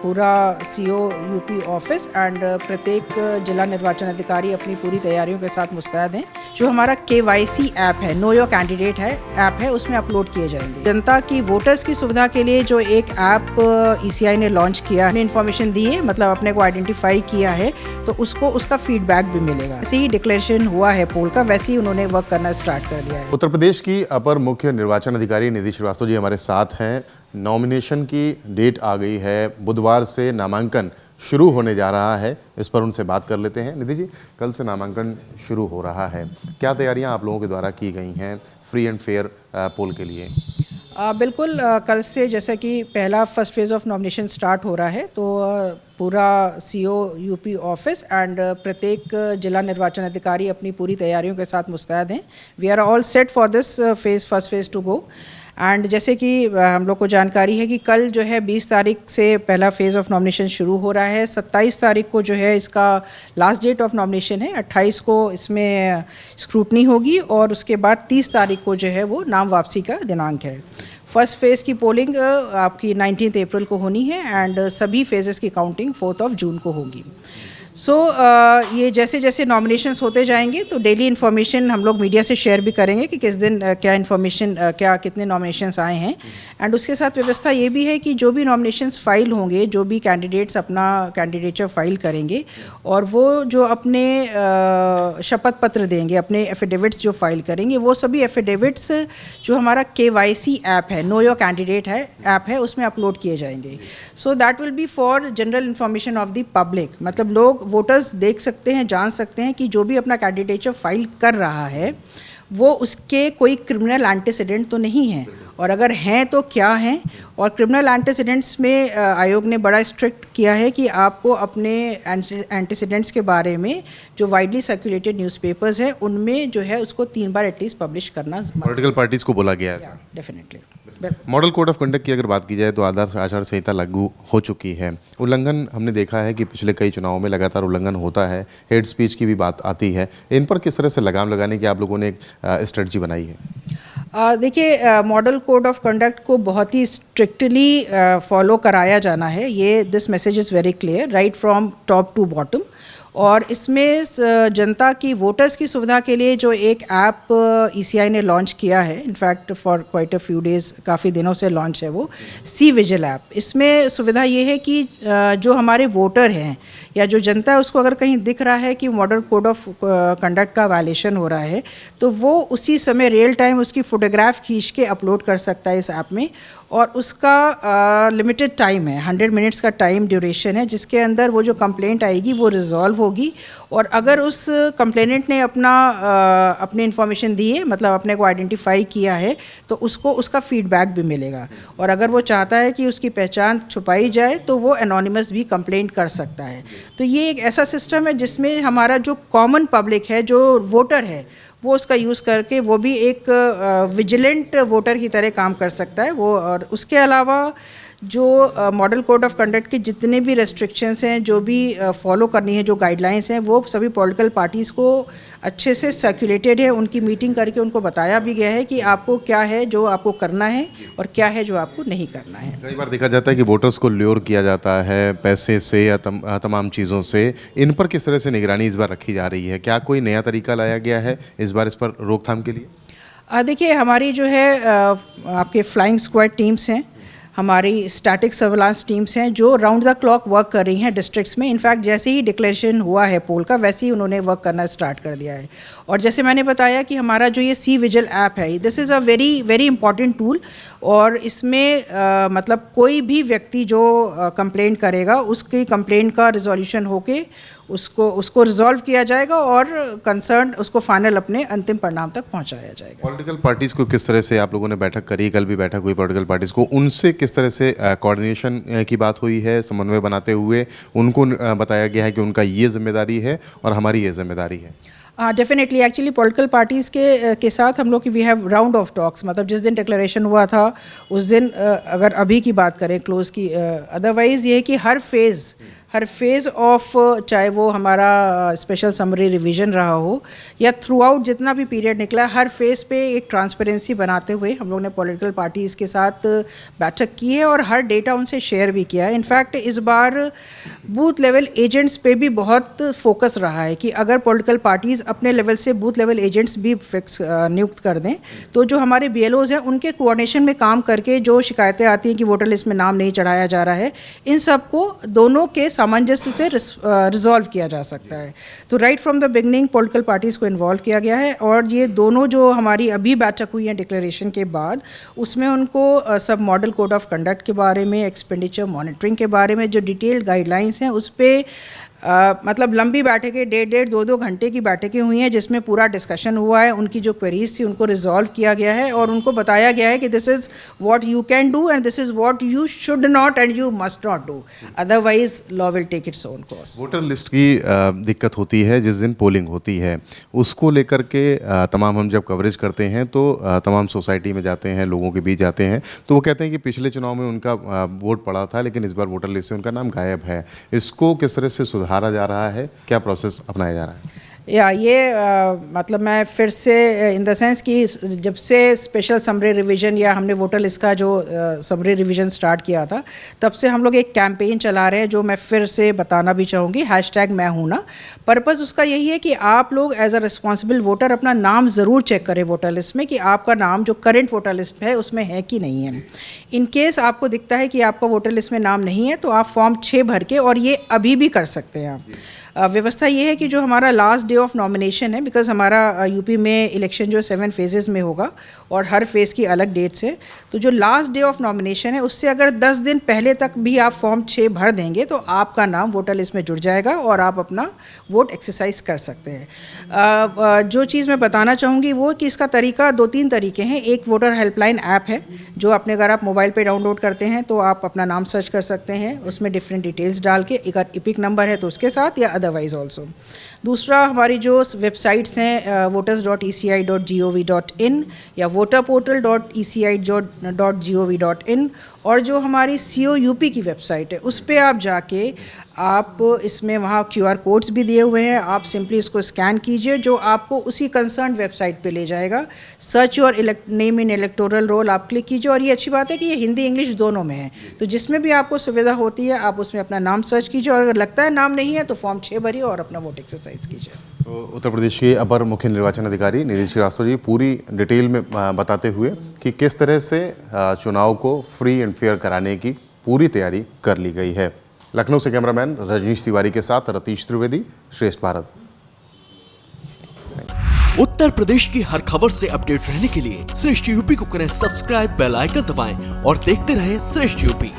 पूरा CO UP office and प्रत्येक जिला निर्वाचन अधिकारी अपनी पूरी तैयारियों के साथ मुस्तैद हैं। जो हमारा KYC ऐप है, नो योर कैंडिडेट है ऐप है, उसमें अपलोड किए जाएंगे। जनता की वोटर्स की सुविधा के लिए जो एक ऐप ECI ने लॉन्च किया है, इन्फॉर्मेशन दी है, मतलब अपने को आइडेंटिफाई किया है, तो उसको उसका फीडबैक भी मिलेगा। ऐसे ही डिक्लेरेशन हुआ है पोल का, वैसे ही उन्होंने वर्क करना स्टार्ट कर दिया है। उत्तर प्रदेश की अपर मुख्य निर्वाचन अधिकारी निधि श्रीवास्तव जी हमारे साथ हैं। नॉमिनेशन की डेट आ गई है, बुधवार से नामांकन शुरू होने जा रहा है, इस पर उनसे बात कर लेते हैं। निधि जी, कल से नामांकन शुरू हो रहा है, क्या तैयारियां आप लोगों के द्वारा की गई हैं फ्री एंड फेयर पोल के लिए? बिल्कुल, कल से जैसा कि पहला first phase of nomination start हो रहा है, तो पूरा सीओ यूपी ऑफिस एंड प्रत्येक जिला निर्वाचन अधिकारी अपनी पूरी तैयारियों के साथ मुस्तैद हैं। We are all set for this first phase to go. And जैसे कि हम लोग को जानकारी है कि कल जो है 20 तारीख से पहला फेज़ ऑफ नॉमिनेशन शुरू हो रहा है। 27 तारीख को जो है इसका लास्ट डेट ऑफ नॉमिनेशन है। 28 को इसमें स्क्रूटनी होगी और उसके बाद 30 तारीख को जो है वो नाम वापसी का दिनांक है। फर्स्ट फेज़ की पोलिंग आपकी 19 अप्रैल को होनी है एंड सभी फेजेस की काउंटिंग 4 जून को होगी। ये जैसे जैसे नॉमिनेशंस होते जाएंगे तो डेली इन्फॉर्मेशन हम लोग मीडिया से शेयर भी करेंगे कि किस दिन क्या इन्फॉर्मेशन कितने नॉमिनेशंस आए हैं। एंड उसके साथ व्यवस्था ये भी है कि जो भी नॉमिनेशंस फाइल होंगे, जो भी कैंडिडेट्स अपना कैंडिडेचर फाइल करेंगे और वो जो अपने शपथ पत्र देंगे, अपने एफिडेविट्स जो फाइल करेंगे, वो सभी एफिडेविट्स जो हमारा KYC ऐप है, नो योर कैंडिडेट है ऐप है, उसमें अपलोड किए जाएंगे। So that will be for general information of the public, मतलब लोग वोटर्स देख सकते हैं, जान सकते हैं कि जो भी अपना कैंडिडेचर फाइल कर रहा है वो उसके कोई क्रिमिनल एंटीसीडेंट तो नहीं है, और अगर हैं तो क्या हैं। और क्रिमिनल एंटीसीडेंट्स में आयोग ने बड़ा स्ट्रिक्ट किया है कि आपको अपने एंटीसीडेंट्स के बारे में जो वाइडली सर्कुलेटेड न्यूज़पेपर्स हैं उनमें जो है उसको 3 बार एटलीस्ट पब्लिश करना। पॉलिटिकल पार्टीज को बोला गया है। Definitely. Model code of conduct की अगर बात की जाए तो आदर्श आचार संहिता लागू हो चुकी है। उल्लंघन हमने देखा है कि पिछले कई चुनावों में लगातार उल्लंघन होता है, हेट स्पीच की भी बात आती है। इन पर किस तरह से लगाम लगाने की आप लोगों ने एक स्ट्रेटजी बनाई है? देखिए, मॉडल कोड ऑफ कंडक्ट को बहुत ही स्ट्रिक्टली फॉलो कराया जाना है। ये this message is very clear right from top to bottom. और इसमें जनता की वोटर्स की सुविधा के लिए जो एक ऐप ECI ने लॉन्च किया है, in fact for quite a few days, काफ़ी दिनों से लॉन्च है वो C-Vigil ऐप। इसमें सुविधा ये है कि जो हमारे वोटर हैं या जो जनता है उसको अगर कहीं दिख रहा है कि मॉडल कोड ऑफ कंडक्ट का वायलेशन हो रहा है तो वो उसी समय रियल टाइम उसकी फ़ोटोग्राफ खींच के अपलोड कर सकता है इस ऐप में। और उसका लिमिटेड टाइम है, 100 मिनट्स का टाइम ड्यूरेशन है, जिसके अंदर वो जो कंप्लेंट आएगी वो रिजॉल्व होगी। और अगर उस कंप्लेनेंट ने अपनी इन्फॉर्मेशन दी है, मतलब अपने को आइडेंटिफाई किया है, तो उसको उसका फीडबैक भी मिलेगा। और अगर वो चाहता है कि उसकी पहचान छुपाई जाए तो वो एनोनिमस भी कंप्लेंट कर सकता है। तो ये एक ऐसा सिस्टम है जिसमें हमारा जो कॉमन पब्लिक है, जो वोटर है, वो उसका यूज़ करके वो भी एक विजिलेंट वोटर की तरह काम कर सकता है वो। और उसके अलावा जो मॉडल कोड ऑफ कंडक्ट के जितने भी रेस्ट्रिक्शंस हैं, जो भी फॉलो करनी है, जो गाइडलाइंस हैं, वो सभी पॉलिटिकल पार्टीज़ को अच्छे से सर्कुलेटेड है। उनकी मीटिंग करके उनको बताया भी गया है कि आपको क्या है जो आपको करना है और क्या है जो आपको नहीं करना है। कई बार देखा जाता है कि वोटर्स को ल्योर किया जाता है पैसे से या तमाम चीज़ों से। इन पर किस तरह से निगरानी इस बार रखी जा रही है? क्या कोई नया तरीका लाया गया है इस बार इस पर रोकथाम के लिए? देखिए, हमारी जो है आपके फ्लाइंग स्क्वाड टीम्स हैं, हमारी स्टैटिक सर्विलांस टीम्स हैं जो राउंड द क्लॉक वर्क कर रही हैं डिस्ट्रिक्ट्स में। इनफैक्ट जैसे ही डिक्लेरेशन हुआ है पोल का, वैसे ही उन्होंने वर्क करना स्टार्ट कर दिया है। और जैसे मैंने बताया कि हमारा जो ये C-Vigil ऐप है, this is a very very important tool. और इसमें मतलब कोई भी व्यक्ति जो कंप्लेंट करेगा उसकी कंप्लेंट का रिजोल्यूशन होके उसको रिजॉल्व किया जाएगा और कंसर्न उसको फाइनल अपने अंतिम परिणाम तक पहुंचाया जाएगा। पॉलिटिकल पार्टीज़ को किस तरह से आप लोगों ने बैठक करी? कल भी बैठक हुई पॉलिटिकल पार्टीज़ को, उनसे किस तरह से कोऑर्डिनेशन की बात हुई है? समन्वय बनाते हुए उनको बताया गया है कि उनका ये जिम्मेदारी है और हमारी ये जिम्मेदारी है। डेफिनेटली, एक्चुअली पॉलिटिकल पार्टीज़ के साथ हम लोग की we have round of talks. मतलब जिस दिन डिक्लेरेशन हुआ था उस दिन, अगर अभी की बात करें क्लोज की, अदरवाइज़ ये है कि हर फेज़ ऑफ, चाहे वो हमारा स्पेशल समरी रिवीजन रहा हो या थ्रू आउट जितना भी पीरियड निकला, हर फेज़ पे एक ट्रांसपेरेंसी बनाते हुए हम लोग ने पॉलिटिकल पार्टीज़ के साथ बैठक की है और हर डेटा उनसे शेयर भी किया है। इनफैक्ट इस बार बूथ लेवल एजेंट्स पे भी बहुत फोकस रहा है कि अगर पॉलिटिकल पार्टीज़ अपने लेवल से बूथ लेवल एजेंट्स भी फिक्स नियुक्त कर दें तो जो हमारे BLOs हैं उनके कोऑर्डिनेशन में काम करके जो शिकायतें आती हैं कि वोटर लिस्ट में नाम नहीं चढ़ाया जा रहा है, इन सब को दोनों के सामंजस्य से रिजॉल्व किया जा सकता है। तो right from the beginning political parties को इन्वॉल्व किया गया है और ये दोनों जो हमारी अभी बैठक हुई है डिक्लेरेशन के बाद, उसमें उनको सब मॉडल कोड ऑफ कंडक्ट के बारे में, एक्सपेंडिचर मॉनिटरिंग के बारे में जो डिटेल्ड गाइडलाइंस हैं उस पर मतलब लंबी बैठकें, 1.5 2 घंटे की बैठकें हुई हैं जिसमें पूरा डिस्कशन हुआ है। उनकी जो क्वेरीज थी उनको रिजॉल्व किया गया है और उनको बताया गया है कि this is what you can do and this is what you should not and you must not do, otherwise law will take its own course. Voter list की दिक्कत होती है जिस दिन पोलिंग होती है, उसको लेकर के तमाम हम जब कवरेज करते हैं तो तमाम सोसाइटी में जाते हैं, लोगों के बीच जाते हैं, तो वो कहते हैं कि पिछले चुनाव में उनका वोट पड़ा था लेकिन इस बार वोटर लिस्ट से उनका नाम गायब है। इसको किस तरह से सुधारा जा रहा है, क्या प्रोसेस अपनाया जा रहा है? या ये मतलब मैं फिर से इन द सेंस कि जब से स्पेशल समरी रिवीजन या हमने वोटर लिस्ट का जो समरी रिवीजन स्टार्ट किया था, तब से हम लोग एक कैंपेन चला रहे हैं जो मैं फिर से बताना भी चाहूँगी, #मैं हूँ ना। पर्पज़ उसका यही है कि आप लोग एज अ रिस्पॉन्सिबल वोटर अपना नाम ज़रूर चेक करें वोटर लिस्ट में कि आपका नाम जो करंट वोटर लिस्ट में है उसमें है कि नहीं है। इन केस आपको दिखता है कि आपका वोटर लिस्ट में नाम नहीं है तो आप फॉर्म 6 भर के, और ये अभी भी कर सकते हैं आप। व्यवस्था ये है कि जो हमारा लास्ट डे ऑफ नॉमिनेशन है, बिकॉज हमारा यूपी में इलेक्शन जो 7 फेजेस में होगा और हर फेज़ की अलग डेट्स है, तो जो लास्ट डे ऑफ नॉमिनेशन है उससे अगर 10 दिन पहले तक भी आप फॉर्म 6 भर देंगे तो आपका नाम वोटर लिस्ट में जुड़ जाएगा और आप अपना वोट एक्सरसाइज कर सकते हैं। जो चीज़ मैं बताना चाहूँगी वो कि इसका तरीका 2-3 तरीके हैं। एक वोटर हेल्पलाइन ऐप है जो अपने अगर आप मोबाइल पे डाउनलोड करते हैं तो आप अपना नाम सर्च कर सकते हैं, उसमें डिफरेंट डिटेल्स डाल के, एक इपिक नंबर है तो उसके साथ या अदरवाइज ऑल्सो। दूसरा, हमारी जो वेबसाइट्स हैं voters.eci.gov.in या voterportal.eci.gov.in, और जो हमारी COUP की वेबसाइट है उस पर आप जाके आप इसमें वहाँ QR कोड्स भी दिए हुए हैं, आप सिंपली इसको स्कैन कीजिए जो आपको उसी कंसर्न वेबसाइट पे ले जाएगा। Search your name in electoral roll आप क्लिक कीजिए, और ये अच्छी बात है कि ये हिंदी इंग्लिश दोनों में है, तो जिसमें भी आपको सुविधा होती है आप उसमें अपना नाम सर्च कीजिए, और अगर लगता है नाम नहीं है तो फॉर्म 6 भरिए और अपना वोट एक्सरसाइज कीजिए। तो उत्तर प्रदेश के अपर मुख्य निर्वाचन अधिकारी नीतीश श्रीवास्तव जी पूरी डिटेल में बताते हुए कि किस तरह से चुनाव को फ्री एंड फेयर कराने की पूरी तैयारी कर ली गई है। लखनऊ से कैमरामैन रजनीश तिवारी के साथ रतीश त्रिवेदी, श्रेष्ठ भारत। उत्तर प्रदेश की हर खबर से अपडेट रहने के लिए श्रेष्ठ यूपी को करें सब्सक्राइब, बेल आइकन दबाएं और देखते रहें श्रेष्ठ यूपी।